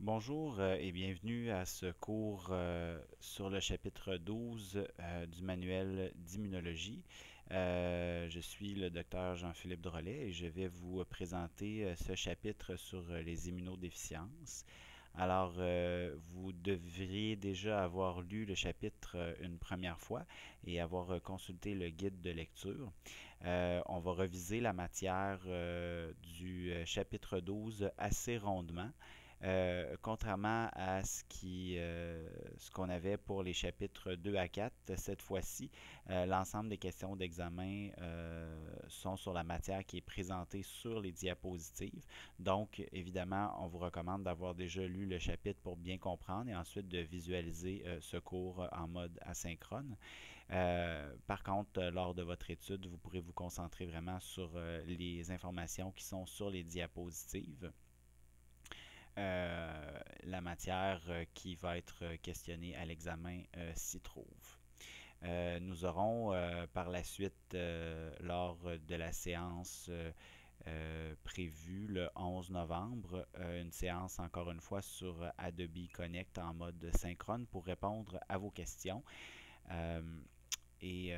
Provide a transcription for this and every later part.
Bonjour et bienvenue à ce cours sur le chapitre 12 du manuel d'immunologie. Je suis le docteur Jean-Philippe Drolet et je vais vous présenter ce chapitre sur les immunodéficiences. Alors, vous devriez déjà avoir lu le chapitre une première fois et avoir consulté le guide de lecture. On va reviser la matière du chapitre 12 assez rondement. Contrairement à ce qu'on avait pour les chapitres 2 à 4, cette fois-ci, l'ensemble des questions d'examen sont sur la matière qui est présentée sur les diapositives. Donc, évidemment, on vous recommande d'avoir déjà lu le chapitre pour bien comprendre et ensuite de visualiser ce cours en mode asynchrone. Par contre, lors de votre étude, vous pourrez vous concentrer vraiment sur les informations qui sont sur les diapositives. La matière qui va être questionnée à l'examen s'y trouve. Nous aurons par la suite, lors de la séance prévue le 11 novembre, une séance encore une fois sur Adobe Connect en mode synchrone pour répondre à vos questions. Euh, et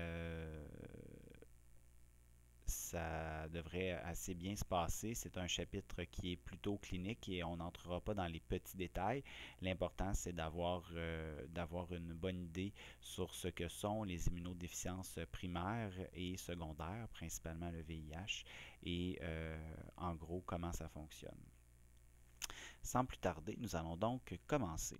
Ça devrait assez bien se passer. C'est un chapitre qui est plutôt clinique et on n'entrera pas dans les petits détails. L'important, c'est d'avoir une bonne idée sur ce que sont les immunodéficiences primaires et secondaires, principalement le VIH, et en gros comment ça fonctionne. Sans plus tarder, nous allons donc commencer.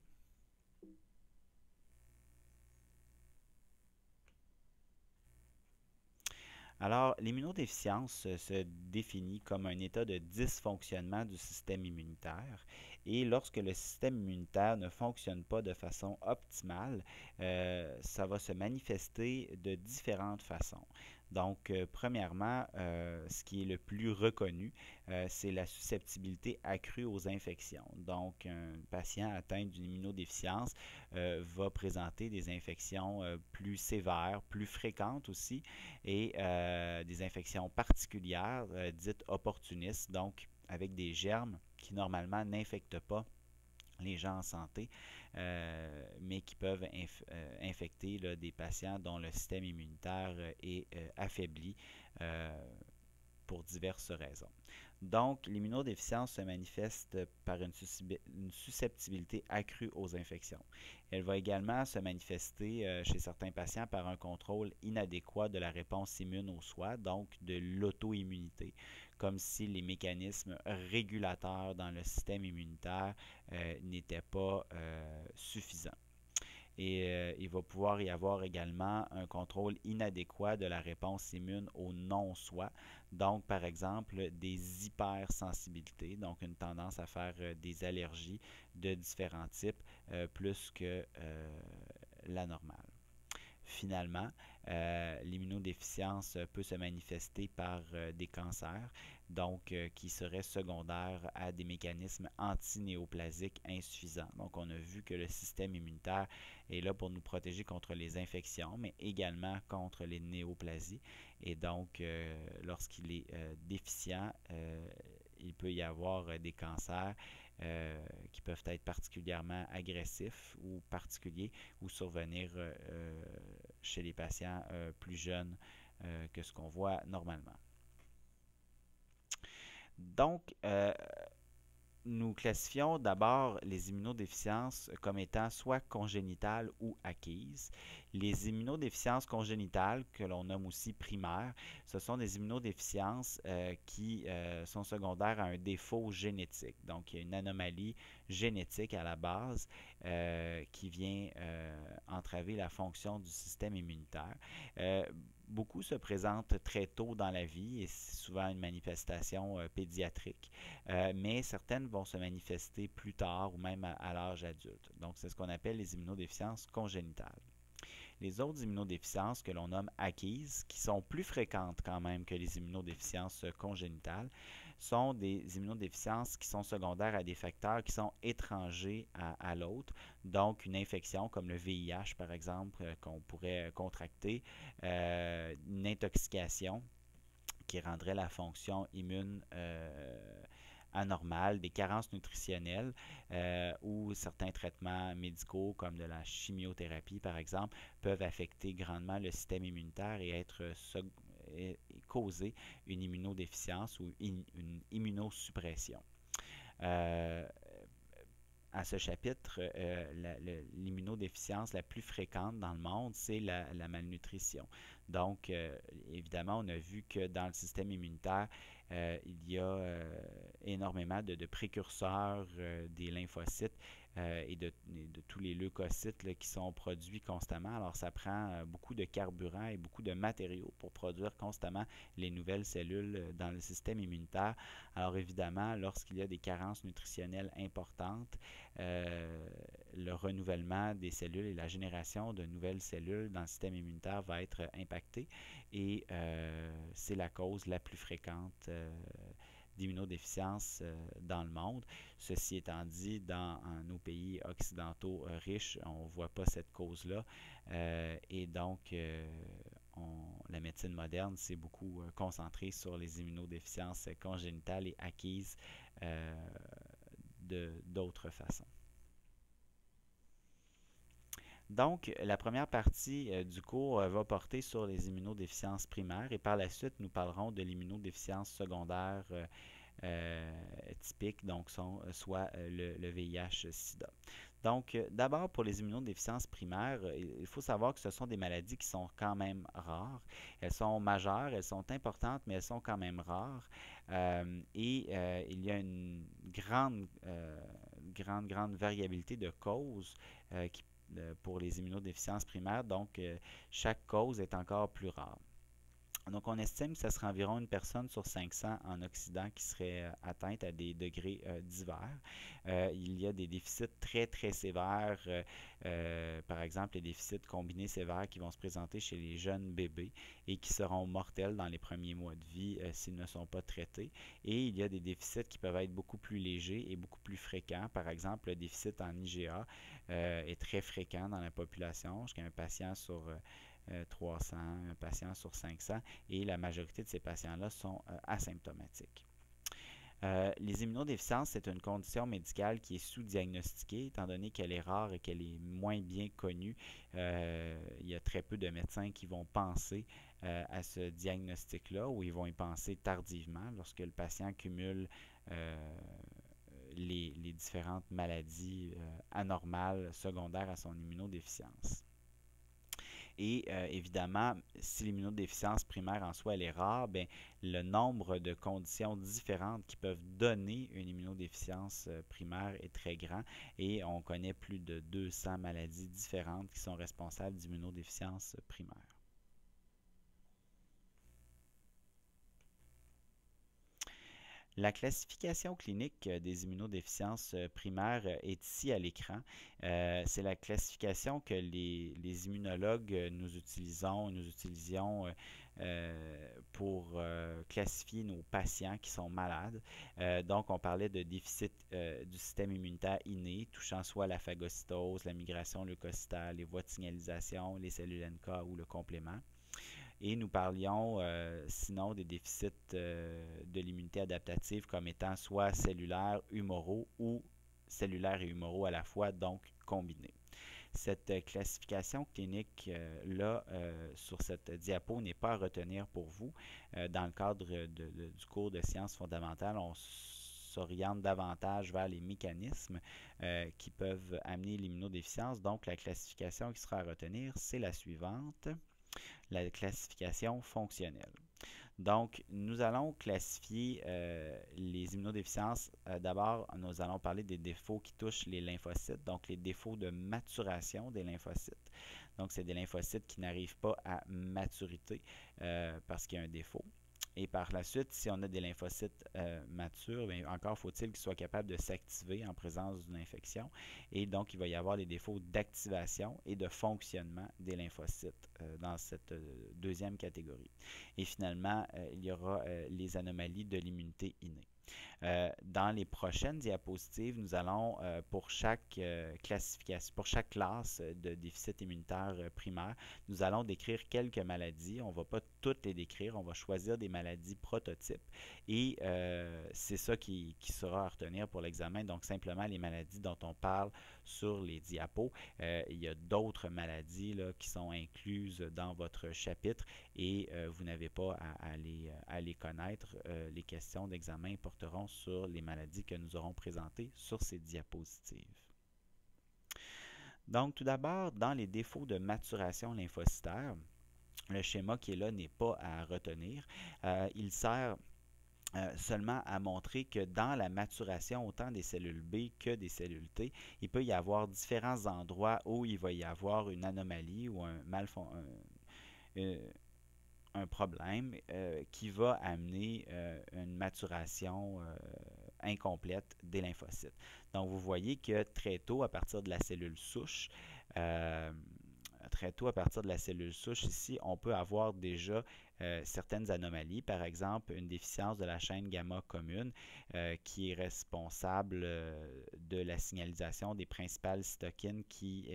Alors, l'immunodéficience se définit comme un état de dysfonctionnement du système immunitaire et lorsque le système immunitaire ne fonctionne pas de façon optimale, ça va se manifester de différentes façons. Donc, premièrement, ce qui est le plus reconnu, c'est la susceptibilité accrue aux infections. Donc, un patient atteint d'une immunodéficience va présenter des infections plus sévères, plus fréquentes aussi, et des infections particulières dites opportunistes, donc avec des germes qui normalement n'infectent pas les gens en santé, mais qui peuvent infecter là, des patients dont le système immunitaire est affaibli pour diverses raisons. Donc, l'immunodéficience se manifeste par une susceptibilité accrue aux infections. Elle va également se manifester chez certains patients par un contrôle inadéquat de la réponse immune aux soins, donc de l'auto-immunité, comme si les mécanismes régulateurs dans le système immunitaire n'étaient pas suffisants. Et il va pouvoir y avoir également un contrôle inadéquat de la réponse immune aux non-soins. Donc, par exemple, des hypersensibilités, donc une tendance à faire des allergies de différents types plus que la normale. Finalement, l'immunodéficience peut se manifester par des cancers, donc qui seraient secondaires à des mécanismes antinéoplasiques insuffisants. Donc, on a vu que le système immunitaire est là pour nous protéger contre les infections, mais également contre les néoplasies. Et donc, lorsqu'il est déficient, il peut y avoir des cancers qui peuvent être particulièrement agressifs ou particuliers ou survenir chez les patients plus jeunes que ce qu'on voit normalement. Donc, nous classifions d'abord les immunodéficiences comme étant soit congénitales ou acquises. Les immunodéficiences congénitales, que l'on nomme aussi primaires, ce sont des immunodéficiences qui sont secondaires à un défaut génétique. Donc, il y a une anomalie génétique à la base qui vient entraver la fonction du système immunitaire. Euh, Beaucoup se présentent très tôt dans la vie et c'est souvent une manifestation pédiatrique, mais certaines vont se manifester plus tard ou même à l'âge adulte. Donc, c'est ce qu'on appelle les immunodéficiences congénitales. Les autres immunodéficiences que l'on nomme acquises, qui sont plus fréquentes quand même que les immunodéficiences congénitales, sont des immunodéficiences qui sont secondaires à des facteurs qui sont étrangers à l'autre. Donc, une infection comme le VIH, par exemple, qu'on pourrait contracter, une intoxication qui rendrait la fonction immune anormales, des carences nutritionnelles ou certains traitements médicaux comme de la chimiothérapie par exemple peuvent affecter grandement le système immunitaire et causer une immunodéficience ou une immunosuppression. Euh, à ce chapitre, l'immunodéficience la plus fréquente dans le monde, c'est la malnutrition. Donc, évidemment, on a vu que dans le système immunitaire, il y a énormément de précurseurs des lymphocytes et de tous les leucocytes là, qui sont produits constamment. Alors, ça prend beaucoup de carburant et beaucoup de matériaux pour produire constamment les nouvelles cellules dans le système immunitaire. Alors, évidemment, lorsqu'il y a des carences nutritionnelles importantes, le renouvellement des cellules et la génération de nouvelles cellules dans le système immunitaire va être impacté et c'est la cause la plus fréquente d'immunodéficience dans le monde. Ceci étant dit, dans nos pays occidentaux riches, on ne voit pas cette cause-là et donc la médecine moderne s'est beaucoup concentrée sur les immunodéficiences congénitales et acquises d'autres façons. Donc, la première partie du cours va porter sur les immunodéficiences primaires et par la suite, nous parlerons de l'immunodéficience secondaire typique, donc soit le VIH-Sida. Donc, d'abord, pour les immunodéficiences primaires, il faut savoir que ce sont des maladies qui sont quand même rares. Elles sont majeures, elles sont importantes, mais elles sont quand même rares. Il y a une grande variabilité de causes pour les immunodéficiences primaires. Donc, chaque cause est encore plus rare. Donc, on estime que ce serait environ une personne sur 500 en Occident qui serait atteinte à des degrés divers. Il y a des déficits très sévères, par exemple les déficits combinés sévères qui vont se présenter chez les jeunes bébés et qui seront mortels dans les premiers mois de vie s'ils ne sont pas traités. Et il y a des déficits qui peuvent être beaucoup plus légers et beaucoup plus fréquents. Par exemple, le déficit en IgA est très fréquent dans la population, jusqu'à un patient sur 300, un patient sur 500, et la majorité de ces patients-là sont asymptomatiques. Les immunodéficiences, c'est une condition médicale qui est sous-diagnostiquée, étant donné qu'elle est rare et qu'elle est moins bien connue. Il y a très peu de médecins qui vont penser à ce diagnostic-là, ou ils vont y penser tardivement lorsque le patient cumule les différentes maladies anormales secondaires à son immunodéficience. Et évidemment, si l'immunodéficience primaire en soi elle est rare, bien, le nombre de conditions différentes qui peuvent donner une immunodéficience primaire est très grand et on connaît plus de 200 maladies différentes qui sont responsables d'immunodéficience primaire. La classification clinique des immunodéficiences primaires est ici à l'écran. C'est la classification que les immunologues nous utilisions pour classifier nos patients qui sont malades. Donc, on parlait de déficit du système immunitaire inné, touchant soit la phagocytose, la migration leucocytale, les voies de signalisation, les cellules NK ou le complément. Et nous parlions sinon des déficits de l'immunité adaptative comme étant soit cellulaires, humoraux ou cellulaires et humoraux à la fois, donc combinés. Cette classification clinique-là sur cette diapo n'est pas à retenir pour vous. Dans le cadre du cours de sciences fondamentales, on s'oriente davantage vers les mécanismes qui peuvent amener l'immunodéficience. Donc, la classification qui sera à retenir, c'est la suivante. La classification fonctionnelle. Donc, nous allons classifier les immunodéficiences. D'abord, nous allons parler des défauts qui touchent les lymphocytes, donc les défauts de maturation des lymphocytes. Donc, c'est des lymphocytes qui n'arrivent pas à maturité parce qu'il y a un défaut. Et par la suite, si on a des lymphocytes matures, bien, encore faut-il qu'ils soient capables de s'activer en présence d'une infection. Et donc, il va y avoir les défauts d'activation et de fonctionnement des lymphocytes dans cette deuxième catégorie. Et finalement, il y aura les anomalies de l'immunité innée. Dans les prochaines diapositives, nous allons, pour chaque classification, pour chaque classe de déficit immunitaire primaire, nous allons décrire quelques maladies. On ne va pas toutes les décrire, on va choisir des maladies prototypes et c'est ça qui sera à retenir pour l'examen. Donc, simplement les maladies dont on parle sur les diapos. Il y a d'autres maladies là, qui sont incluses dans votre chapitre et vous n'avez pas à les connaître. Les questions d'examen porteront sur les maladies que nous aurons présentées sur ces diapositives. Donc, tout d'abord, dans les défauts de maturation lymphocytaire, le schéma qui est là n'est pas à retenir. Il sert seulement à montrer que dans la maturation autant des cellules B que des cellules T, il peut y avoir différents endroits où il va y avoir une anomalie ou un problème qui va amener une maturation incomplète des lymphocytes. Donc, vous voyez que très tôt, à partir de la cellule souche, ici, on peut avoir déjà certaines anomalies, par exemple une déficience de la chaîne gamma commune qui est responsable de la signalisation des principales cytokines qui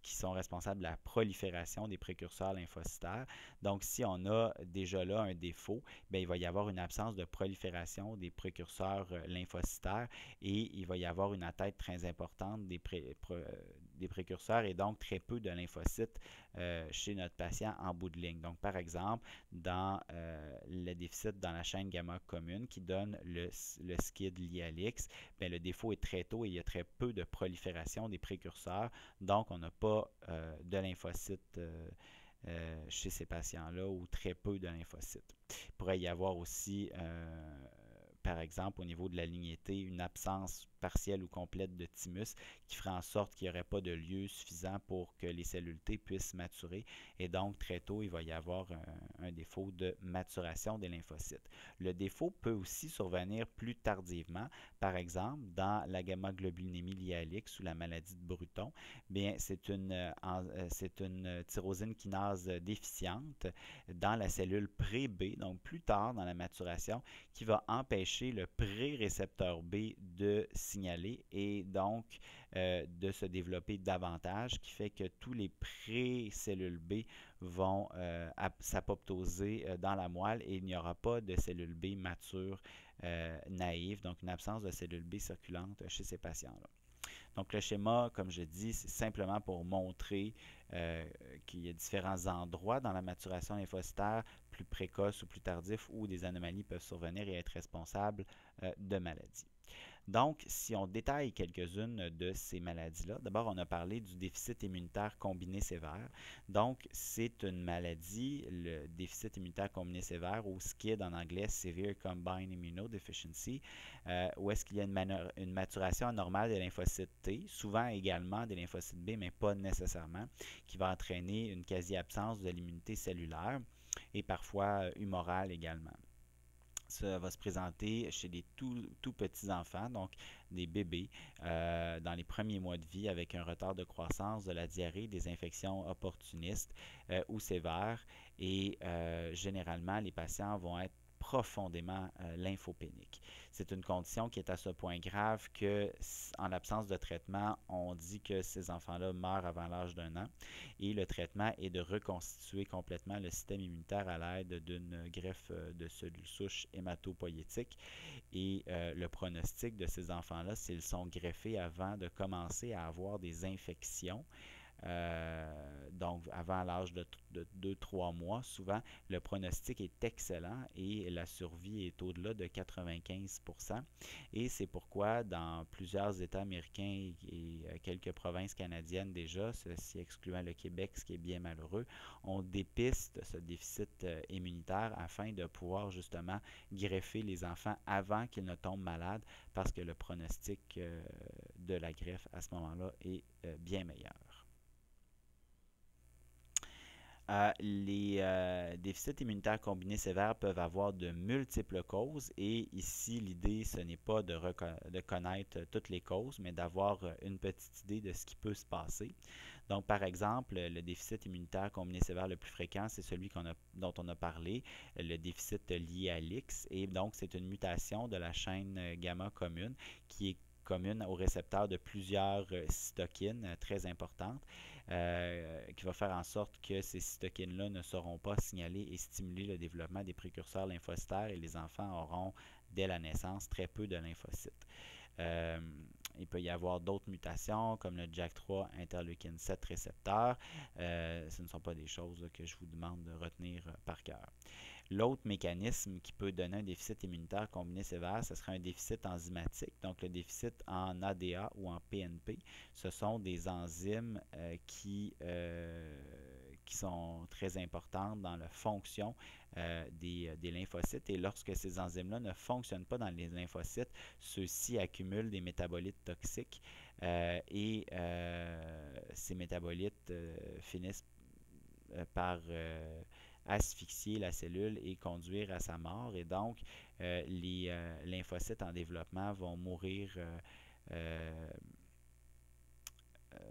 sont responsables de la prolifération des précurseurs lymphocytaires. Donc, si on a déjà là un défaut, bien, il va y avoir une absence de prolifération des précurseurs lymphocytaires et il va y avoir une atteinte très importante des précurseurs et donc très peu de lymphocytes chez notre patient en bout de ligne. Donc, par exemple, dans le déficit dans la chaîne gamma commune qui donne le SCID lié à l'X, le défaut est très tôt et il y a très peu de prolifération des précurseurs. Donc, on n'a pas de lymphocytes chez ces patients-là ou très peu de lymphocytes. Il pourrait y avoir aussi, par exemple, au niveau de la lignée T, une absence partielle ou complète de thymus qui ferait en sorte qu'il n'y aurait pas de lieu suffisant pour que les cellules T puissent maturer et donc très tôt il va y avoir un défaut de maturation des lymphocytes. Le défaut peut aussi survenir plus tardivement, par exemple dans la gamma-globulinémie liée à l'X ou la maladie de Bruton. Bien, c'est une tyrosine kinase déficiente dans la cellule pré-B, donc plus tard dans la maturation, qui va empêcher le pré-récepteur B de signaler et donc de se développer davantage, qui fait que tous les pré-cellules B vont s'apoptoser dans la moelle et il n'y aura pas de cellules B matures naïves, donc une absence de cellules B circulantes chez ces patients-là. Donc le schéma, comme je dis, c'est simplement pour montrer qu'il y a différents endroits dans la maturation lymphocytaire, plus précoce ou plus tardif, où des anomalies peuvent survenir et être responsables de maladies. Donc, si on détaille quelques-unes de ces maladies-là, d'abord, on a parlé du déficit immunitaire combiné sévère. Donc, c'est une maladie, le déficit immunitaire combiné sévère, ou SCID en anglais, Severe Combined Immunodeficiency, où est-ce qu'il y a une maturation anormale des lymphocytes T, souvent également des lymphocytes B, mais pas nécessairement, qui va entraîner une quasi-absence de l'immunité cellulaire et parfois humorale également. Ça va se présenter chez des tout petits enfants, donc des bébés, dans les premiers mois de vie avec un retard de croissance, de la diarrhée, des infections opportunistes ou sévères. Et généralement, les patients vont être profondément lymphopéniques. C'est une condition qui est à ce point grave que, en l'absence de traitement, on dit que ces enfants-là meurent avant l'âge d'1 an. Et le traitement est de reconstituer complètement le système immunitaire à l'aide d'une greffe de cellules souches hématopoïétiques. Et le pronostic de ces enfants-là, s'ils sont greffés avant de commencer à avoir des infections, donc avant l'âge de 2-3 mois, souvent, le pronostic est excellent et la survie est au-delà de 95%. Et c'est pourquoi dans plusieurs États américains et quelques provinces canadiennes déjà, ceci excluant le Québec, ce qui est bien malheureux, on dépiste ce déficit immunitaire afin de pouvoir justement greffer les enfants avant qu'ils ne tombent malades parce que le pronostic de la greffe à ce moment-là est bien meilleur. Les déficits immunitaires combinés sévères peuvent avoir de multiples causes et ici, l'idée, ce n'est pas de connaître toutes les causes, mais d'avoir une petite idée de ce qui peut se passer. Donc, par exemple, le déficit immunitaire combiné sévère le plus fréquent, c'est celui dont on a parlé, le déficit lié à l'X. Et donc, c'est une mutation de la chaîne gamma commune qui est commune au récepteur de plusieurs cytokines très importantes, qui va faire en sorte que ces cytokines-là ne seront pas signalées et stimuler le développement des précurseurs lymphocytaires et les enfants auront, dès la naissance, très peu de lymphocytes. Euh, il peut y avoir d'autres mutations comme le JAK3 interleukine 7 récepteur. Ce ne sont pas des choses que je vous demande de retenir par cœur. L'autre mécanisme qui peut donner un déficit immunitaire combiné sévère, ce serait un déficit enzymatique. Donc, le déficit en ADA ou en PNP, ce sont des enzymes qui sont très importantes dans la fonction des lymphocytes. Et lorsque ces enzymes-là ne fonctionnent pas dans les lymphocytes, ceux-ci accumulent des métabolites toxiques et ces métabolites finissent par asphyxier la cellule et conduire à sa mort. Et donc, les lymphocytes en développement vont mourir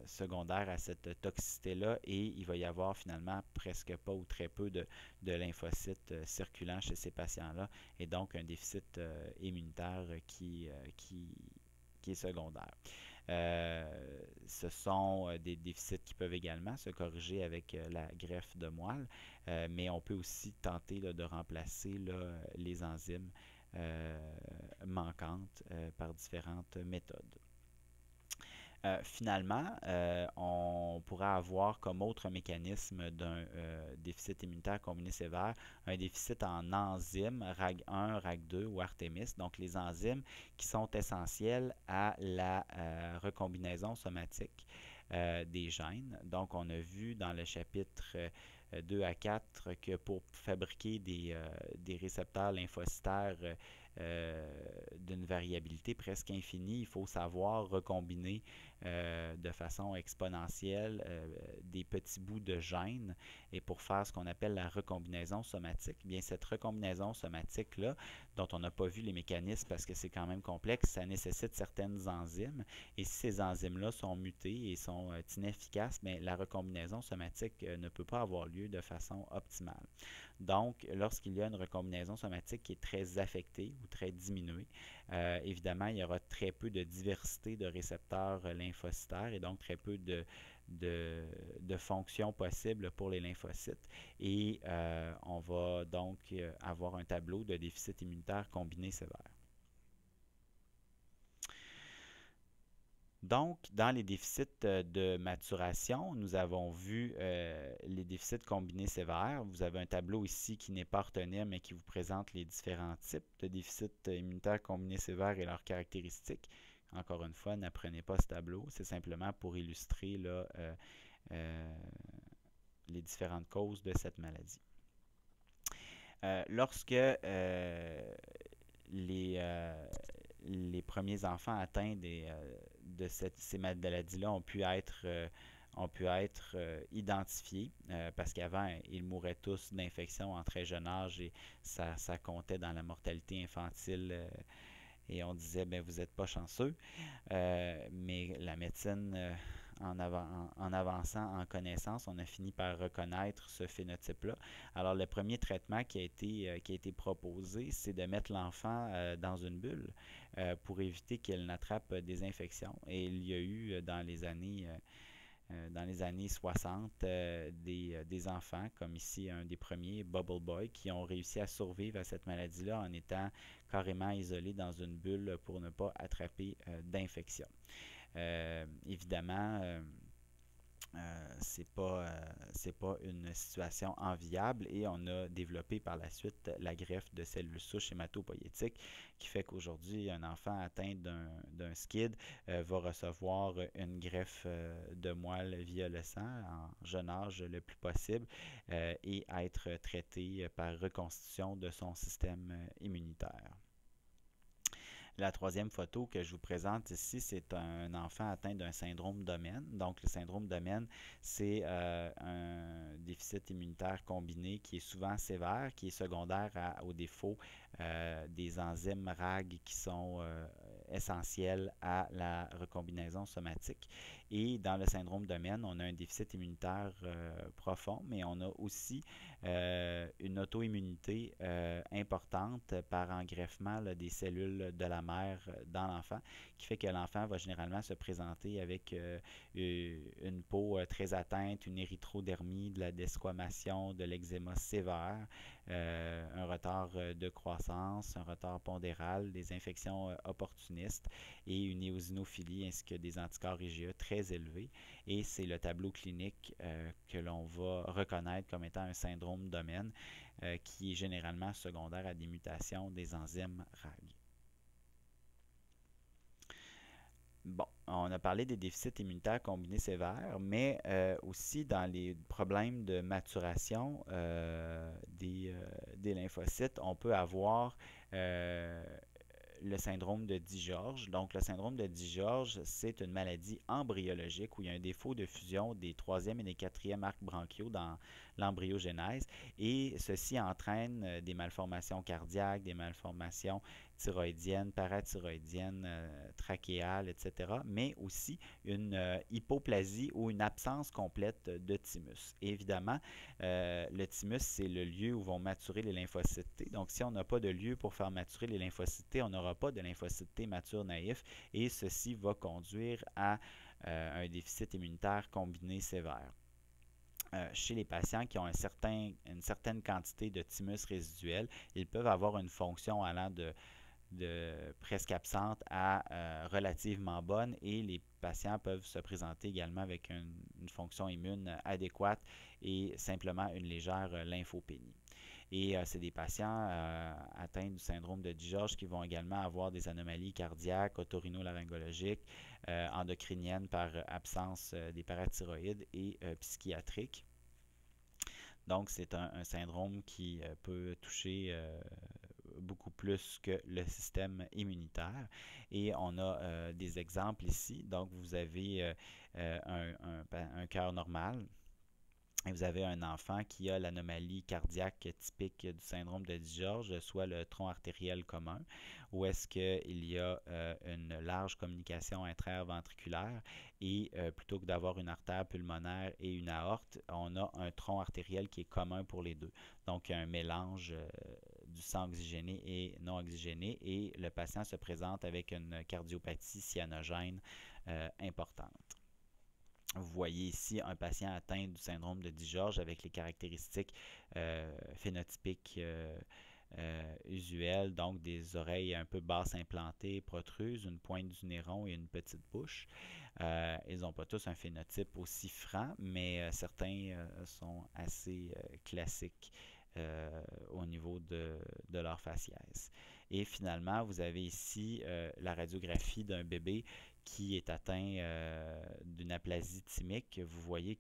secondaire à cette toxicité-là et il va y avoir finalement presque pas ou très peu de lymphocytes circulant chez ces patients-là et donc un déficit immunitaire qui est secondaire. Ce sont des déficits qui peuvent également se corriger avec la greffe de moelle, mais on peut aussi tenter là, de remplacer là, les enzymes manquantes par différentes méthodes. Finalement, on pourrait avoir comme autre mécanisme d'un déficit immunitaire combiné sévère un déficit en enzymes RAG1, RAG2 ou Artemis, donc les enzymes qui sont essentielles à la recombinaison somatique des gènes. Donc, on a vu dans le chapitre 2 à 4 que pour fabriquer des récepteurs lymphocytaires d'une variabilité presque infinie, il faut savoir recombiner de façon exponentielle des petits bouts de gènes et pour faire ce qu'on appelle la recombinaison somatique. Bien, cette recombinaison somatique-là, dont on n'a pas vu les mécanismes parce que c'est quand même complexe, ça nécessite certaines enzymes et si ces enzymes-là sont mutées et sont inefficaces, bien, la recombinaison somatique ne peut pas avoir lieu de façon optimale. Donc, lorsqu'il y a une recombinaison somatique qui est très affectée ou très diminuée, évidemment, il y aura très peu de diversité de récepteurs lymphocytaires et donc très peu de fonctions possibles pour les lymphocytes. Et on va donc avoir un tableau de déficit immunitaire combiné sévère. Donc, dans les déficits de maturation, nous avons vu les déficits combinés sévères. Vous avez un tableau ici qui n'est pas à retenir, mais qui vous présente les différents types de déficits immunitaires combinés sévères et leurs caractéristiques. Encore une fois, n'apprenez pas ce tableau. C'est simplement pour illustrer là, les différentes causes de cette maladie. Lorsque les premiers enfants atteints de ces maladies-là ont pu être identifiés parce qu'avant, ils mouraient tous d'infections en très jeune âge et ça comptait dans la mortalité infantile et on disait, ben vous n'êtes pas chanceux. Mais la médecine, en avançant en connaissance, on a fini par reconnaître ce phénotype-là. Alors, le premier traitement qui a été proposé, c'est de mettre l'enfant dans une bulle pour éviter qu'il n'attrape des infections. Et il y a eu dans les années 60 des enfants, comme ici un des premiers, Bubble Boy, qui ont réussi à survivre à cette maladie-là en étant carrément isolés dans une bulle pour ne pas attraper d'infection. Évidemment, c'est pas une situation enviable et on a développé par la suite la greffe de cellules souches hématopoïétiques qui fait qu'aujourd'hui, un enfant atteint d'un SCID va recevoir une greffe de moelle via le sang en jeune âge le plus possible et être traité par reconstitution de son système immunitaire. La troisième photo que je vous présente ici, c'est un enfant atteint d'un syndrome Domen. Donc, le syndrome Domen, c'est un déficit immunitaire combiné qui est souvent sévère, qui est secondaire au défaut des enzymes RAG qui sont essentielles à la recombinaison somatique. Et dans le syndrome Domen, on a un déficit immunitaire profond, mais on a aussi une auto-immunité importante par engreffement là, des cellules de la mère dans l'enfant, qui fait que l'enfant va généralement se présenter avec une peau très atteinte, une érythrodermie, de la desquamation, de l'eczéma sévère, un retard de croissance, un retard pondéral, des infections opportunistes et une éosinophilie ainsi que des anticorps IgE très élevés. Et c'est le tableau clinique que l'on va reconnaître comme étant un syndrome Domen qui est généralement secondaire à des mutations des enzymes RAG. Bon, on a parlé des déficits immunitaires combinés sévères, mais aussi dans les problèmes de maturation des lymphocytes, on peut avoir le syndrome de Dijorge. Donc, le syndrome de Dijorge, c'est une maladie embryologique où il y a un défaut de fusion des troisième et des quatrième arcs bronchiaux dans l'embryogenèse et ceci entraîne des malformations cardiaques, des malformations thyroïdiennes, parathyroïdiennes, trachéales, etc., mais aussi une hypoplasie ou une absence complète de thymus. Et évidemment, le thymus, c'est le lieu où vont maturer les lymphocytes T. Donc, si on n'a pas de lieu pour faire maturer les lymphocytes T, on n'aura pas de lymphocytes T matures naïfs et ceci va conduire à un déficit immunitaire combiné sévère. Chez les patients qui ont une certaine quantité de thymus résiduel, ils peuvent avoir une fonction allant de presque absente à relativement bonne et les patients peuvent se présenter également avec une fonction immune adéquate et simplement une légère lymphopénie. Et c'est des patients atteints du syndrome de Dijorge qui vont également avoir des anomalies cardiaques, otorhinolaryngologiques, endocriniennes par absence des parathyroïdes et psychiatriques. Donc, c'est un syndrome qui peut toucher beaucoup plus que le système immunitaire. Et on a des exemples ici. Donc, vous avez un cœur normal. Et vous avez un enfant qui a l'anomalie cardiaque typique du syndrome de Dijorge, soit le tronc artériel commun, où est-ce qu'il y a une large communication intraventriculaire et plutôt que d'avoir une artère pulmonaire et une aorte, on a un tronc artériel qui est commun pour les deux. Donc, il y a un mélange du sang oxygéné et non oxygéné et le patient se présente avec une cardiopathie cyanogène importante. Vous voyez ici un patient atteint du syndrome de Dijorge avec les caractéristiques phénotypiques usuelles, donc des oreilles un peu basses implantées, protruses, une pointe du nez rond et une petite bouche. Ils n'ont pas tous un phénotype aussi franc, mais certains sont assez classiques au niveau de leur faciès. Et finalement, vous avez ici la radiographie d'un bébé qui est atteint d'une aplasie thymique. Vous voyez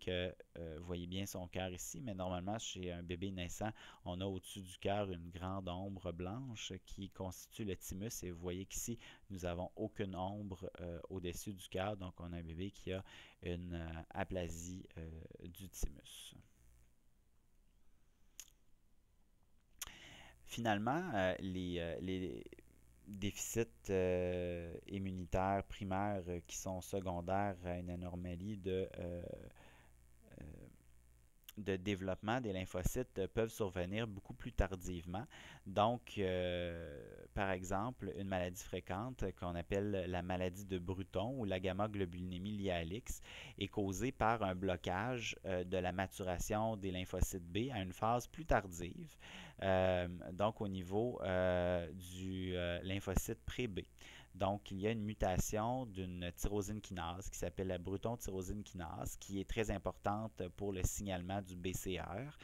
bien son cœur ici, mais normalement, chez un bébé naissant, on a au-dessus du cœur une grande ombre blanche qui constitue le thymus. Et vous voyez qu'ici, nous n'avons aucune ombre au-dessus du cœur. Donc, on a un bébé qui a une aplasie du thymus. Finalement, les déficits immunitaires primaires qui sont secondaires à une anomalie de développement des lymphocytes peuvent survenir beaucoup plus tardivement. Donc, par exemple, une maladie fréquente qu'on appelle la maladie de Bruton ou la gamma-globulinémie liée à l'X est causée par un blocage de la maturation des lymphocytes B à une phase plus tardive, donc au niveau du lymphocyte pré-B. Donc, il y a une mutation d'une tyrosine kinase qui s'appelle la Bruton tyrosine kinase, qui est très importante pour le signalement du BCR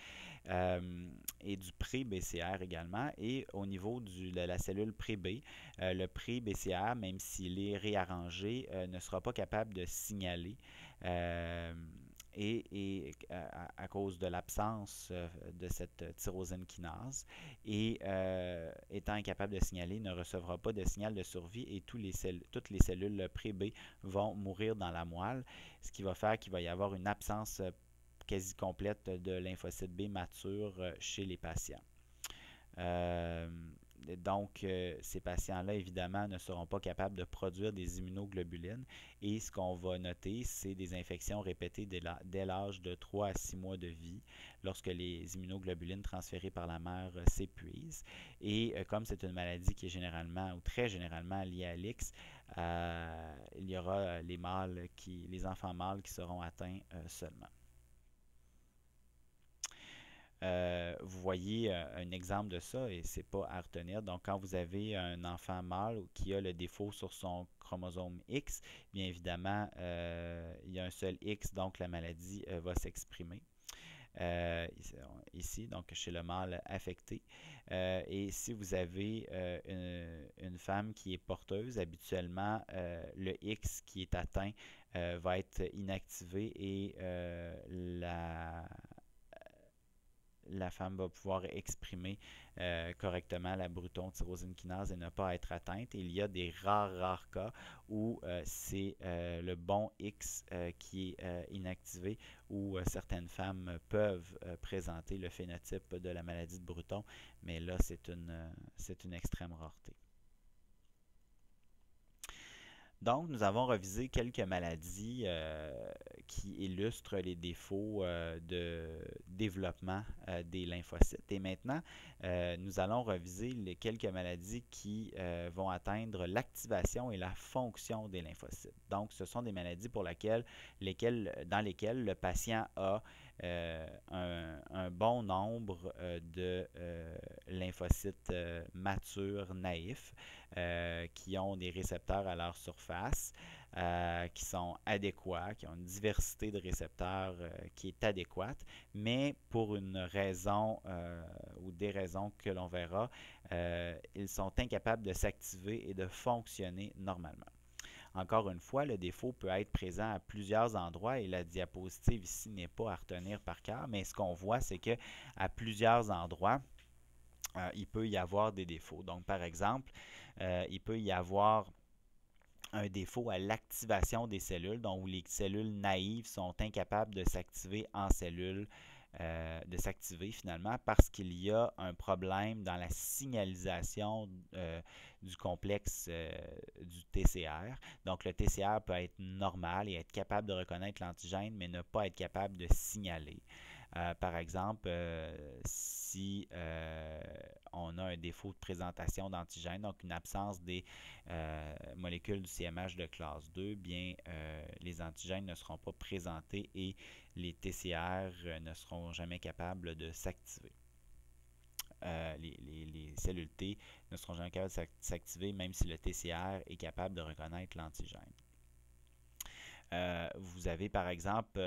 et du pré-BCR également. Et au niveau de la cellule pré-B, le pré-BCR, même s'il est réarrangé, ne sera pas capable de signaler. à cause de l'absence de cette tyrosine kinase et étant incapable de signaler, ne recevra pas de signal de survie et toutes les cellules pré-B vont mourir dans la moelle, ce qui va faire qu'il va y avoir une absence quasi complète de lymphocytes B matures chez les patients. Donc, ces patients-là, évidemment, ne seront pas capables de produire des immunoglobulines. Et ce qu'on va noter, c'est des infections répétées dès l'âge de 3 à 6 mois de vie, lorsque les immunoglobulines transférées par la mère s'épuisent. Et comme c'est une maladie qui est généralement ou très généralement liée à l'X, il y aura les enfants mâles qui seront atteints seulement. Vous voyez un exemple de ça et c'est pas à retenir. Donc, quand vous avez un enfant mâle qui a le défaut sur son chromosome X, bien évidemment, il y a un seul X, donc la maladie va s'exprimer. Ici, donc chez le mâle affecté. Et si vous avez une femme qui est porteuse, habituellement, le X qui est atteint va être inactivé et la femme va pouvoir exprimer correctement la bruton tyrosine kinase et ne pas être atteinte. Et il y a des rares cas où c'est le bon X qui est inactivé, où certaines femmes peuvent présenter le phénotype de la maladie de Bruton, mais là, c'est une extrême rareté. Donc, nous avons revisé quelques maladies qui illustrent les défauts de développement des lymphocytes. Et maintenant, nous allons reviser quelques maladies qui vont atteindre l'activation et la fonction des lymphocytes. Donc, ce sont des maladies dans lesquelles le patient a un bon nombre de lymphocytes matures naïfs qui ont des récepteurs à leur surface, qui sont adéquats, qui ont une diversité de récepteurs qui est adéquate, mais pour une raison ou des raisons que l'on verra, ils sont incapables de s'activer et de fonctionner normalement. Encore une fois, le défaut peut être présent à plusieurs endroits et la diapositive ici n'est pas à retenir par cœur, mais ce qu'on voit, c'est qu'à plusieurs endroits, il peut y avoir des défauts. Donc, par exemple, il peut y avoir un défaut à l'activation des cellules, donc où les cellules naïves sont incapables de s'activer en cellules, de s'activer finalement parce qu'il y a un problème dans la signalisation du complexe du TCR. Donc le TCR peut être normal et être capable de reconnaître l'antigène, mais ne pas être capable de signaler. Par exemple, si on a un défaut de présentation d'antigènes, donc une absence des molécules du CMH de classe 2, bien les antigènes ne seront pas présentés et les TCR ne seront jamais capables de s'activer. Les cellules T ne seront jamais capables de s'activer même si le TCR est capable de reconnaître l'antigène. Vous avez par exemple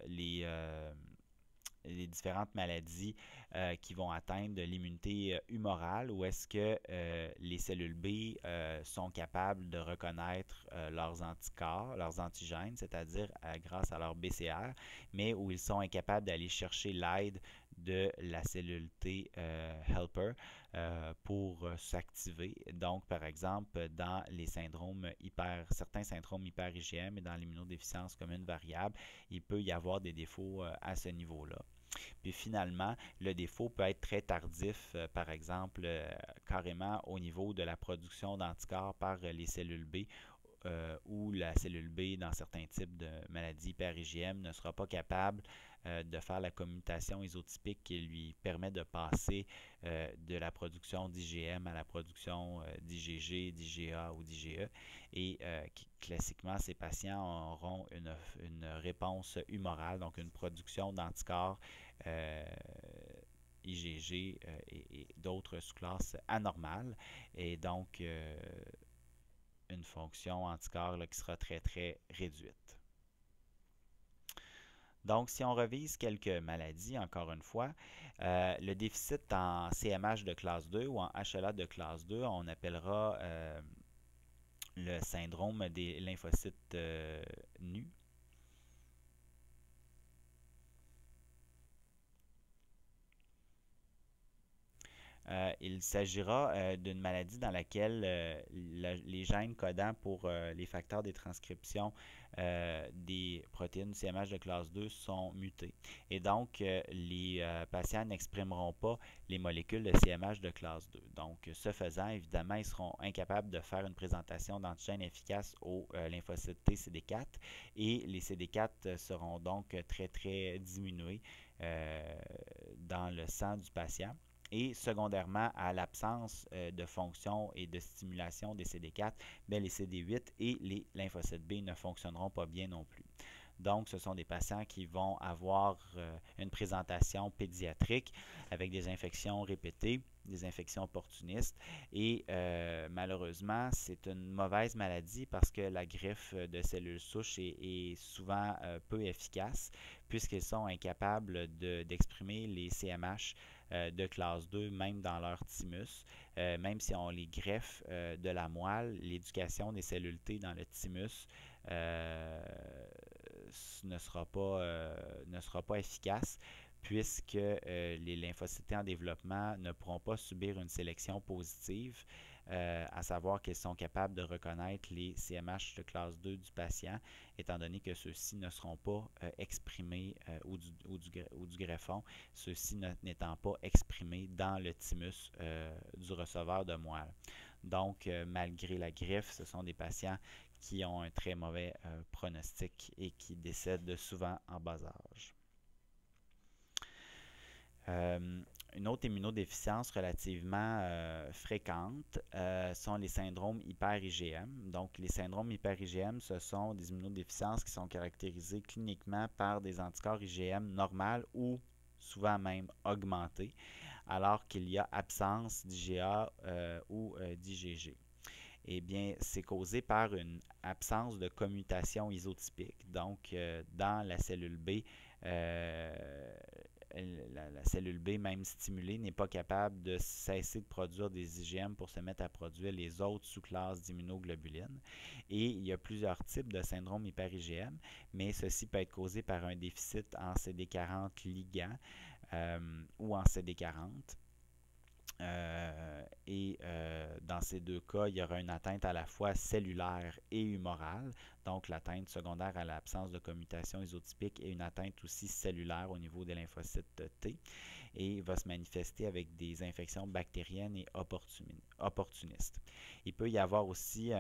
les différentes maladies qui vont atteindre l'immunité humorale, où est-ce que les cellules B sont capables de reconnaître leurs anticorps, leurs antigènes, c'est-à-dire grâce à leur BCR, mais où ils sont incapables d'aller chercher l'aide de la cellule T helper pour s'activer. Donc, par exemple, dans les syndromes certains syndromes hyper-IgM et dans l'immunodéficience commune variable, il peut y avoir des défauts à ce niveau-là. Puis finalement, le défaut peut être très tardif, par exemple, carrément au niveau de la production d'anticorps par les cellules B, où la cellule B, dans certains types de maladies hyper-IgM, ne sera pas capable de faire la commutation isotypique qui lui permet de passer de la production d'IgM à la production d'IgG, d'IgA ou d'IgE. Et classiquement, ces patients auront une réponse humorale, donc une production d'anticorps IgG et d'autres sous-classes anormales. Et donc, une fonction anticorps là, qui sera très, très réduite. Donc, si on revise quelques maladies, encore une fois, le déficit en CMH de classe 2 ou en HLA de classe 2, on appellera le syndrome des lymphocytes nus. Il s'agira d'une maladie dans laquelle les gènes codants pour les facteurs des transcriptions des protéines du CMH de classe 2 sont mutés. Et donc, les patients n'exprimeront pas les molécules de CMH de classe 2. Donc, ce faisant, évidemment, ils seront incapables de faire une présentation d'antigènes efficaces aux lymphocytes T CD4 et les CD4 seront donc très, très diminués dans le sang du patient. Et secondairement à l'absence de fonction et de stimulation des CD4, bien, les CD8 et les lymphocytes B ne fonctionneront pas bien non plus. Donc, ce sont des patients qui vont avoir une présentation pédiatrique avec des infections répétées, des infections opportunistes. Et malheureusement, c'est une mauvaise maladie parce que la greffe de cellules souches est souvent peu efficace puisqu'ils sont incapables d'exprimer les CMH de classe 2, même dans leur thymus. Même si on les greffe de la moelle, l'éducation des cellules T dans le thymus ne sera pas efficace puisque les lymphocytes en développement ne pourront pas subir une sélection positive, à savoir qu'ils sont capables de reconnaître les CMH de classe 2 du patient, étant donné que ceux-ci ne seront pas exprimés ou du greffon, ceux-ci n'étant pas exprimés dans le thymus du receveur de moelle. Donc, malgré la greffe, ce sont des patients qui ont un très mauvais pronostic et qui décèdent souvent en bas âge. Une autre immunodéficience relativement fréquente sont les syndromes hyper-IgM. Donc, les syndromes hyper-IgM, ce sont des immunodéficiences qui sont caractérisées cliniquement par des anticorps IgM normales ou souvent même augmentés, alors qu'il y a absence d'IgA ou d'IgG. Eh bien, c'est causé par une absence de commutation isotypique. Donc, dans la cellule B, la cellule B, même stimulée, n'est pas capable de cesser de produire des IgM pour se mettre à produire les autres sous-classes d'immunoglobulines. Et il y a plusieurs types de syndrome hyper-IgM, mais ceci peut être causé par un déficit en CD40 ligand ou en CD40. Dans ces deux cas, il y aura une atteinte à la fois cellulaire et humorale, donc l'atteinte secondaire à l'absence de commutation isotypique et une atteinte aussi cellulaire au niveau des lymphocytes T, et va se manifester avec des infections bactériennes et opportunistes. Il peut y avoir aussi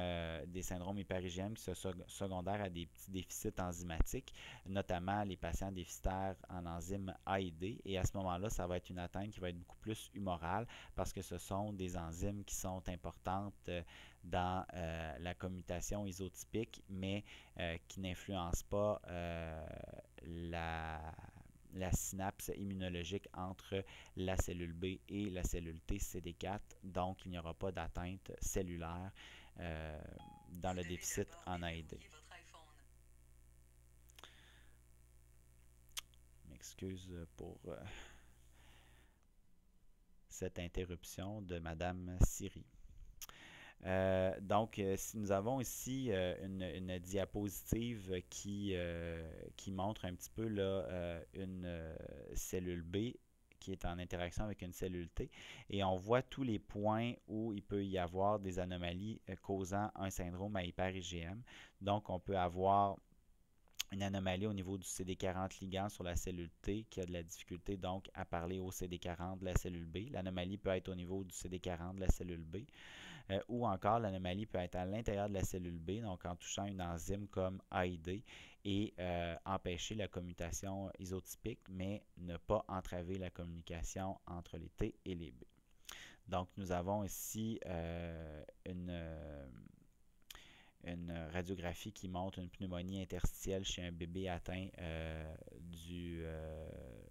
des syndromes hyper-IgM qui sont secondaires à des petits déficits enzymatiques, notamment les patients déficitaires en enzymes A et D, et à ce moment-là, ça va être une atteinte qui va être beaucoup plus humorale parce que ce sont des enzymes qui sont importantes dans la commutation isotypique, mais qui n'influencent pas la synapse immunologique entre la cellule B et la cellule T CD4. Donc, il n'y aura pas d'atteinte cellulaire dans le déficit en AID. Je m'excuse pour cette interruption de Madame Siri. Donc, nous avons ici une diapositive qui montre un petit peu là, une cellule B qui est en interaction avec une cellule T. Et on voit tous les points où il peut y avoir des anomalies causant un syndrome à hyper-IgM. Donc, on peut avoir une anomalie au niveau du CD40 ligand sur la cellule T qui a de la difficulté donc à parler au CD40 de la cellule B. L'anomalie peut être au niveau du CD40 de la cellule B. Ou encore, l'anomalie peut être à l'intérieur de la cellule B, donc en touchant une enzyme comme AID et empêcher la commutation isotypique, mais ne pas entraver la communication entre les T et les B. Donc, nous avons ici une radiographie qui montre une pneumonie interstitielle chez un bébé atteint du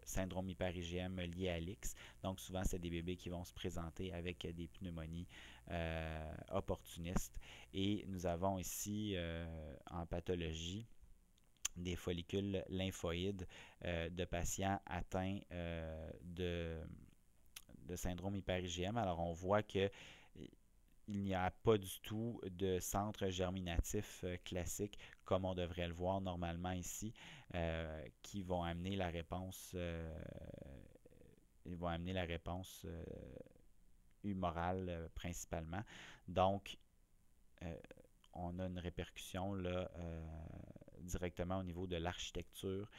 syndrome hyper-IgM lié à l'X. Donc, souvent, c'est des bébés qui vont se présenter avec des pneumonies opportunistes. Et nous avons ici en pathologie des follicules lymphoïdes de patients atteints de syndrome hyper-IgM. Alors, on voit que il n'y a pas du tout de centre germinatif classique comme on devrait le voir normalement ici, qui vont amener la réponse humorale principalement. Donc, on a une répercussion là, directement au niveau de l'architecture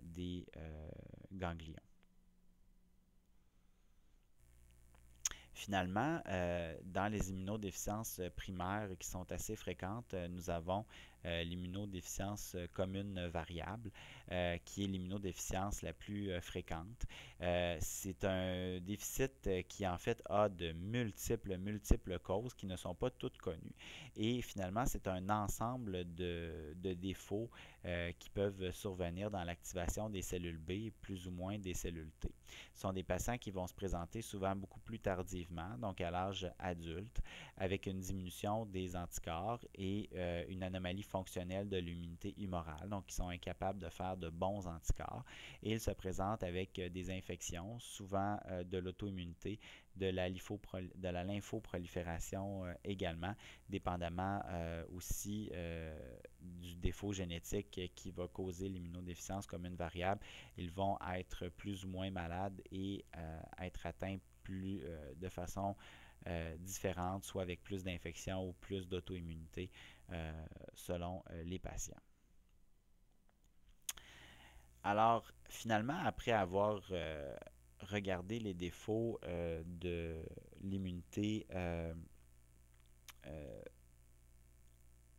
des ganglions. Finalement, dans les immunodéficiences primaires qui sont assez fréquentes, nous avons l'immunodéficience commune variable, qui est l'immunodéficience la plus fréquente. C'est un déficit qui en fait a de multiples causes qui ne sont pas toutes connues. Et finalement, c'est un ensemble de défauts qui peuvent survenir dans l'activation des cellules B, plus ou moins des cellules T. Ce sont des patients qui vont se présenter souvent beaucoup plus tardivement, donc à l'âge adulte, avec une diminution des anticorps et une anomalie fonctionnelle de l'immunité humorale, donc ils sont incapables de faire de bons anticorps, et ils se présentent avec des infections, souvent de l'auto-immunité, de la lymphoprolifération également, dépendamment aussi du défaut génétique qui va causer l'immunodéficience comme une variable. Ils vont être plus ou moins malades et être atteints de façon différente, soit avec plus d'infections ou plus d'auto-immunité selon les patients. Alors, finalement, après avoir regardé les défauts de l'immunité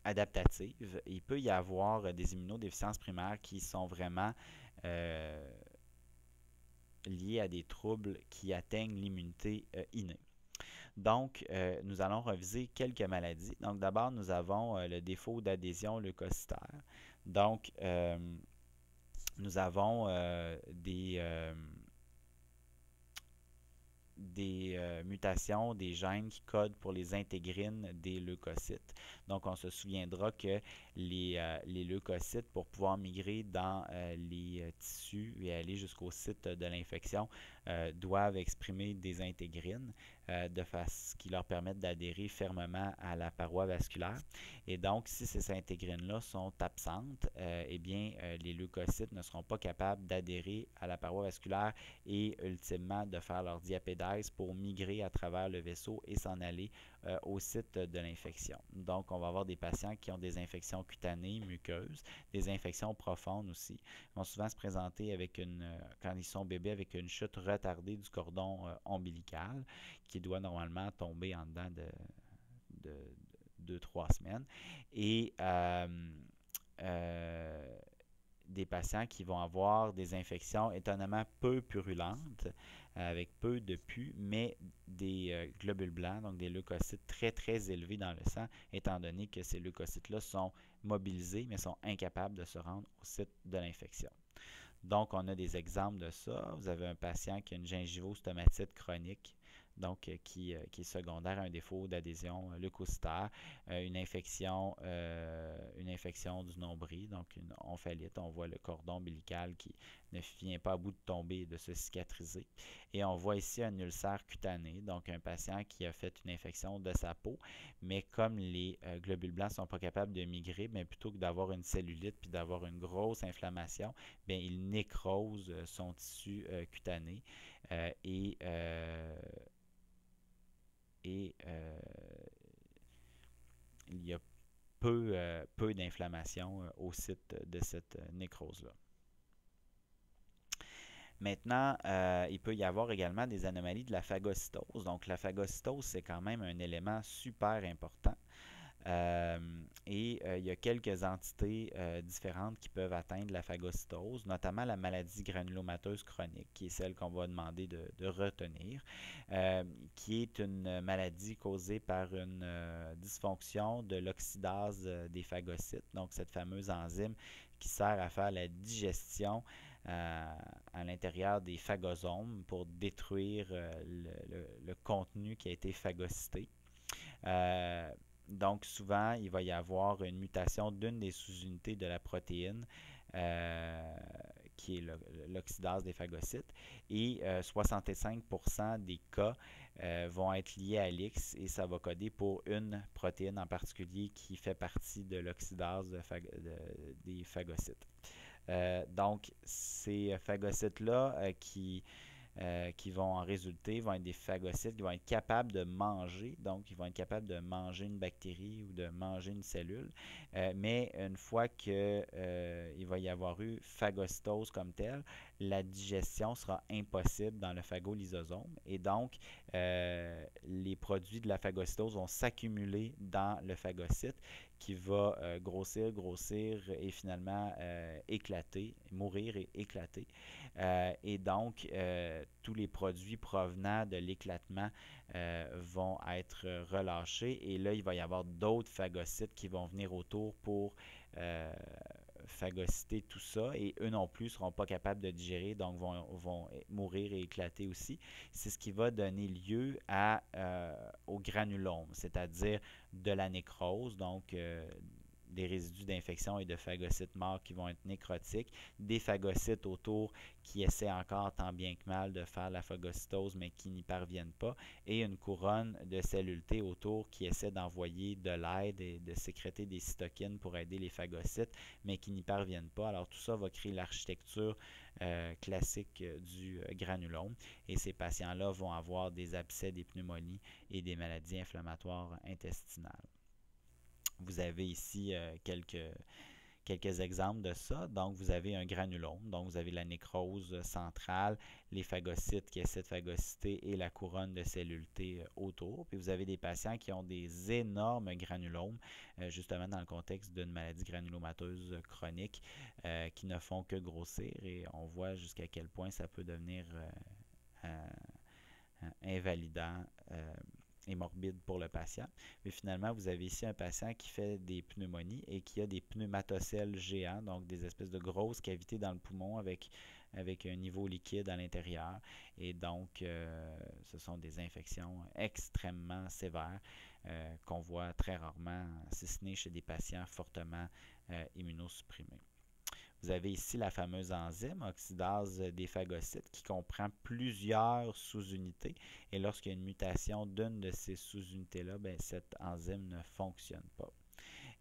adaptative, il peut y avoir des immunodéficiences primaires qui sont vraiment liées à des troubles qui atteignent l'immunité innée. Donc, nous allons reviser quelques maladies. Donc, d'abord, nous avons le défaut d'adhésion leucocytaire. Donc, nous avons des mutations des gènes qui codent pour les intégrines des leucocytes. Donc, on se souviendra que les leucocytes, pour pouvoir migrer dans les tissus et aller jusqu'au site de l'infection, doivent exprimer des intégrines qui leur permettent d'adhérer fermement à la paroi vasculaire. Et donc, si ces intégrines-là sont absentes, eh bien, les leucocytes ne seront pas capables d'adhérer à la paroi vasculaire et ultimement de faire leur diapédèse pour migrer à travers le vaisseau et s'en aller au site de l'infection. Donc, on va avoir des patients qui ont des infections cutanées, muqueuses, des infections profondes aussi. Ils vont souvent se présenter avec quand ils sont bébés avec une chute retardée du cordon ombilical qui doit normalement tomber en dedans de 2-3 semaines. Et des patients qui vont avoir des infections étonnamment peu purulentes, avec peu de pus, mais des globules blancs, donc des leucocytes très élevés dans le sang, étant donné que ces leucocytes-là sont mobilisés, mais sont incapables de se rendre au site de l'infection. Donc, on a des exemples de ça. Vous avez un patient qui a une gingivostomatite chronique, donc qui est secondaire à un défaut d'adhésion leucocytaire, une infection du nombril, donc une omphalite. On voit le cordon ombilical qui ne vient pas à bout de tomber et de se cicatriser. Et on voit ici un ulcère cutané, donc un patient qui a fait une infection de sa peau, mais comme les globules blancs ne sont pas capables de migrer, bien, plutôt que d'avoir une cellulite puis d'avoir une grosse inflammation, bien, il nécrose son tissu cutané et il y a peu d'inflammation au site de cette nécrose-là. Maintenant, il peut y avoir également des anomalies de la phagocytose. Donc, la phagocytose, c'est quand même un élément super important. Il y a quelques entités différentes qui peuvent atteindre la phagocytose, notamment la maladie granulomateuse chronique, qui est celle qu'on va demander de retenir, qui est une maladie causée par une dysfonction de l'oxydase des phagocytes, donc cette fameuse enzyme qui sert à faire la digestion à l'intérieur des phagosomes pour détruire le contenu qui a été phagocyté. Donc, souvent, il va y avoir une mutation d'une des sous-unités de la protéine, qui est l'oxydase des phagocytes, et 65% des cas vont être liés à l'X, et ça va coder pour une protéine en particulier qui fait partie de l'oxydase des phagocytes. Donc, ces phagocytes-là qui qui vont en résulter vont être des phagocytes qui vont être capables de manger, donc ils vont être capables de manger une bactérie ou de manger une cellule, mais une fois qu'il va y avoir eu phagocytose comme telle, la digestion sera impossible dans le phagolysosome et donc les produits de la phagocytose vont s'accumuler dans le phagocyte qui va grossir, grossir et finalement éclater, mourir et éclater. Et donc, tous les produits provenant de l'éclatement vont être relâchés et là, il va y avoir d'autres phagocytes qui vont venir autour pour phagocyter tout ça et eux non plus ne seront pas capables de digérer, donc vont mourir et éclater aussi. C'est ce qui va donner lieu au granulome, c'est-à-dire de la nécrose, donc des résidus d'infection et de phagocytes morts qui vont être nécrotiques, des phagocytes autour qui essaient encore tant bien que mal de faire la phagocytose mais qui n'y parviennent pas, et une couronne de cellules T autour qui essaie d'envoyer de l'aide et de sécréter des cytokines pour aider les phagocytes mais qui n'y parviennent pas. Alors tout ça va créer l'architecture classique du granulome et ces patients-là vont avoir des abcès, des pneumonies et des maladies inflammatoires intestinales. Vous avez ici quelques exemples de ça. Donc, vous avez un granulome, donc vous avez la nécrose centrale, les phagocytes qui essaient de phagocyter et la couronne de cellules T autour. Puis vous avez des patients qui ont des énormes granulomes, justement dans le contexte d'une maladie granulomateuse chronique qui ne font que grossir et on voit jusqu'à quel point ça peut devenir invalidant et morbide pour le patient. Mais finalement, vous avez ici un patient qui fait des pneumonies et qui a des pneumatocèles géants, donc des espèces de grosses cavités dans le poumon avec un niveau liquide à l'intérieur. Et donc, ce sont des infections extrêmement sévères qu'on voit très rarement, si ce n'est chez des patients fortement immunosupprimés. Vous avez ici la fameuse enzyme oxydase des phagocytes qui comprend plusieurs sous-unités. Et lorsqu'il y a une mutation d'une de ces sous-unités-là, ben, cette enzyme ne fonctionne pas.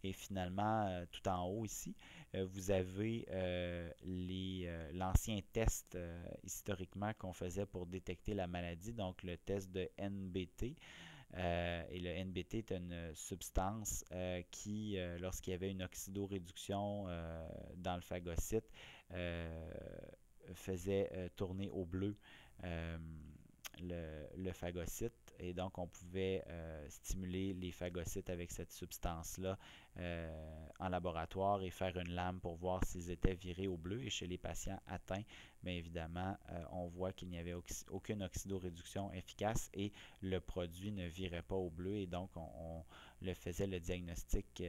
Et finalement, tout en haut ici, vous avez l'ancien test historiquement qu'on faisait pour détecter la maladie, donc le test de NBT. Et le NBT est une substance qui, lorsqu'il y avait une oxydoréduction dans le phagocyte, faisait tourner au bleu euh, le phagocyte. Et donc, on pouvait stimuler les phagocytes avec cette substance-là en laboratoire et faire une lame pour voir s'ils étaient virés au bleu. Et chez les patients atteints, bien évidemment, on voit qu'il n'y avait aucune oxydoréduction efficace et le produit ne virait pas au bleu. Et donc, on le faisait le diagnostic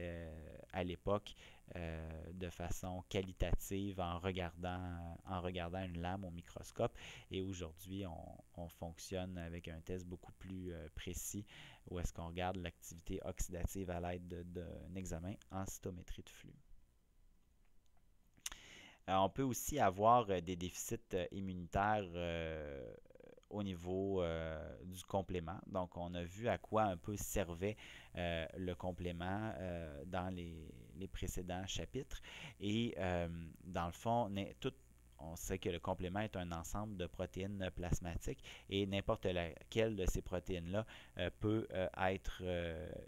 à l'époque de façon qualitative en regardant une lame au microscope. Et aujourd'hui, on fonctionne avec un test beaucoup plus précis où est-ce qu'on regarde l'activité oxydative à l'aide d'un examen en cytométrie de flux. On peut aussi avoir des déficits immunitaires au niveau du complément. Donc, on a vu à quoi un peu servait le complément dans les précédents chapitres. Et dans le fond, on sait que le complément est un ensemble de protéines plasmatiques et n'importe laquelle de ces protéines-là peut être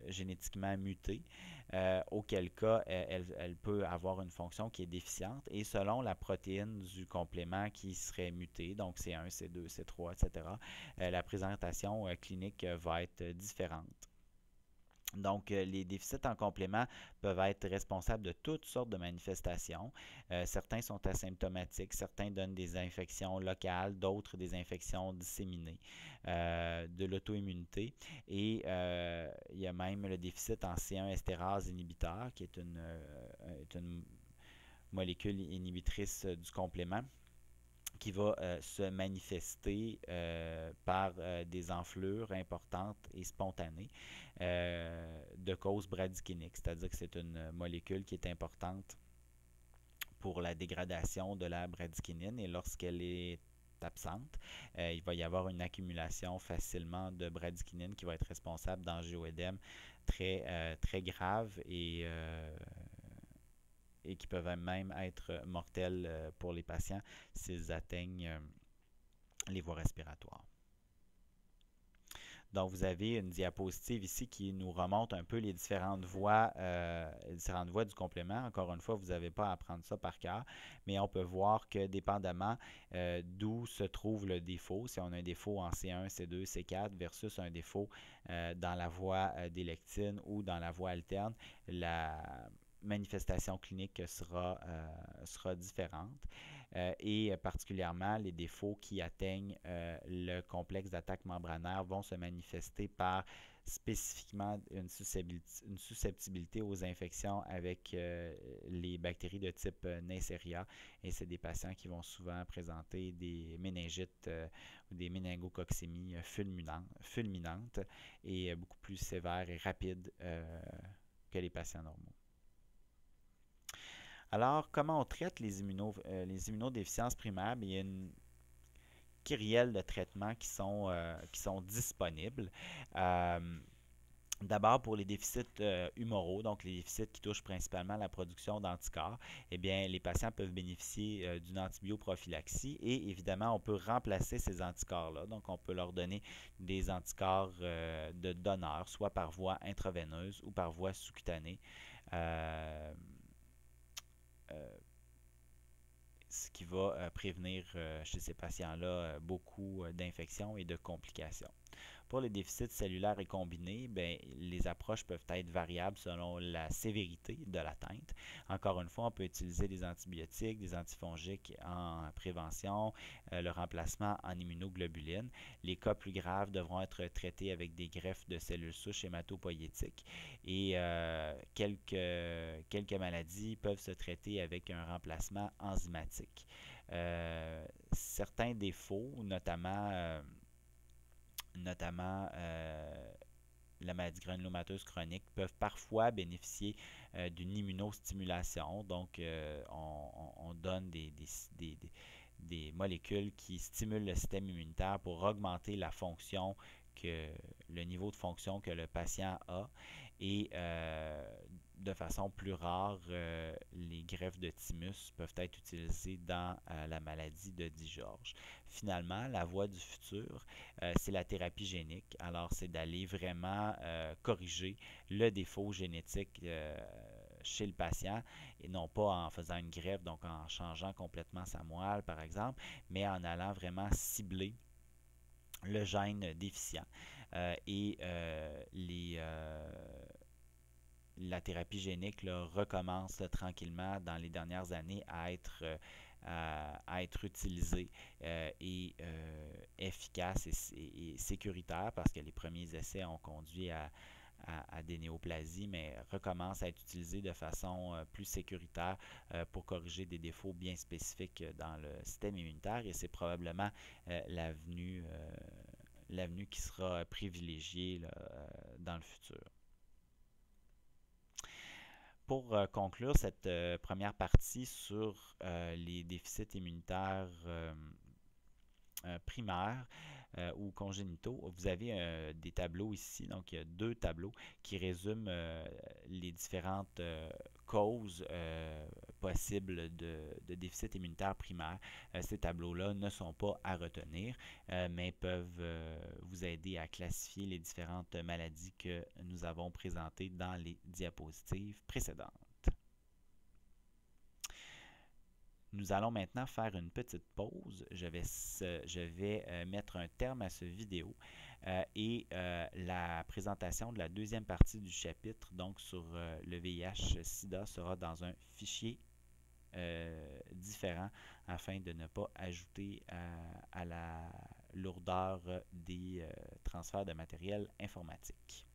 génétiquement mutée, auquel cas elle peut avoir une fonction qui est déficiente et selon la protéine du complément qui serait mutée, donc C1, C2, C3, etc., la présentation clinique va être différente. Donc, les déficits en complément peuvent être responsables de toutes sortes de manifestations. Certains sont asymptomatiques, certains donnent des infections locales, d'autres des infections disséminées, de l'auto-immunité. Et il y a même le déficit en C1 estérase inhibiteur, qui est une molécule inhibitrice du complément qui va se manifester par des enflures importantes et spontanées de cause bradykinique, c'est-à-dire que c'est une molécule qui est importante pour la dégradation de la bradykinine et lorsqu'elle est absente, il va y avoir une accumulation facilement de bradykinine qui va être responsable d'angioédèmes très graves et qui peuvent même être mortels pour les patients s'ils atteignent les voies respiratoires. Donc, vous avez une diapositive ici qui nous remonte un peu les différentes voies du complément. Encore une fois, vous n'avez pas à apprendre ça par cœur, mais on peut voir que dépendamment d'où se trouve le défaut, si on a un défaut en C1, C2, C4 versus un défaut dans la voie des lectines ou dans la voie alterne, la manifestation clinique sera différente. Et particulièrement les défauts qui atteignent le complexe d'attaque membranaire vont se manifester par spécifiquement une susceptibilité aux infections avec les bactéries de type Neisseria, et c'est des patients qui vont souvent présenter des méningites ou des méningococcémies fulminantes et beaucoup plus sévères et rapides que les patients normaux. Alors, comment on traite les immunodéficiences primaires? Bien, il y a une kyrielle de traitements qui sont disponibles. D'abord, pour les déficits humoraux, donc les déficits qui touchent principalement la production d'anticorps, eh bien, les patients peuvent bénéficier d'une antibioprophylaxie et évidemment, on peut remplacer ces anticorps-là. Donc, on peut leur donner des anticorps de donneur, soit par voie intraveineuse ou par voie sous-cutanée. Ce qui va prévenir chez ces patients-là beaucoup d'infections et de complications. Pour les déficits cellulaires et combinés, bien, les approches peuvent être variables selon la sévérité de l'atteinte. Encore une fois, on peut utiliser des antibiotiques, des antifongiques en prévention, le remplacement en immunoglobulines. Les cas plus graves devront être traités avec des greffes de cellules souches hématopoïétiques et quelques maladies peuvent se traiter avec un remplacement enzymatique. Certains défauts, notamment la maladie granulomateuse chronique, peuvent parfois bénéficier d'une immunostimulation. Donc, on donne des molécules qui stimulent le système immunitaire pour augmenter la fonction le niveau de fonction que le patient a. Et de façon plus rare, les greffes de thymus peuvent être utilisées dans la maladie de Dijorge. Finalement, la voie du futur, c'est la thérapie génique. Alors, c'est d'aller vraiment corriger le défaut génétique chez le patient, et non pas en faisant une greffe, donc en changeant complètement sa moelle, par exemple, mais en allant vraiment cibler le gène déficient. La thérapie génique là, recommence là, tranquillement dans les dernières années à être utilisée et efficace et sécuritaire, parce que les premiers essais ont conduit à des néoplasies, mais recommence à être utilisé de façon plus sécuritaire pour corriger des défauts bien spécifiques dans le système immunitaire, et c'est probablement l'avenue qui sera privilégiée là, dans le futur. Pour conclure cette première partie sur les déficits immunitaires primaires ou congénitaux, vous avez des tableaux ici. Donc, il y a deux tableaux qui résument les différentes causes possibles de déficit immunitaire primaire. Ces tableaux-là ne sont pas à retenir, mais peuvent vous aider à classifier les différentes maladies que nous avons présentées dans les diapositives précédentes. Nous allons maintenant faire une petite pause. Je vais mettre un terme à cette vidéo et la présentation de la deuxième partie du chapitre, donc sur le VIH-Sida, sera dans un fichier différent afin de ne pas ajouter à la lourdeur des transferts de matériel informatique.